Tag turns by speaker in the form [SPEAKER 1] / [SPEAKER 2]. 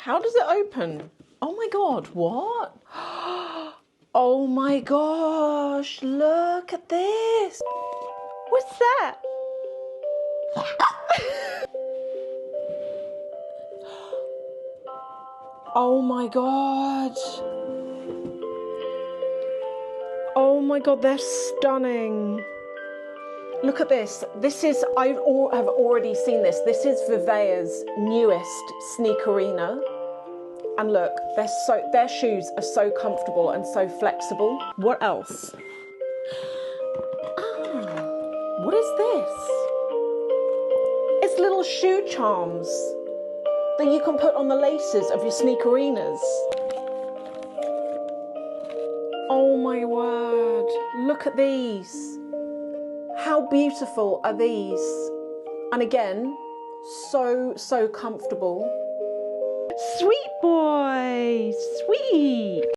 [SPEAKER 1] How does it open? Oh my God, what? Oh my gosh, look at this. What's that? Oh my God. Oh my God, they're stunning. Look at this. This is, I have already seen this. This is VIVAIA's newest Sneakerina. And look, their shoes are so comfortable and so flexible. What else? Ah, what is this? It's little shoe charms that you can put on the laces of your Sneakerinas. Oh my word, look at these. How beautiful are these? And again, so comfortable. Sweet boy, sweet.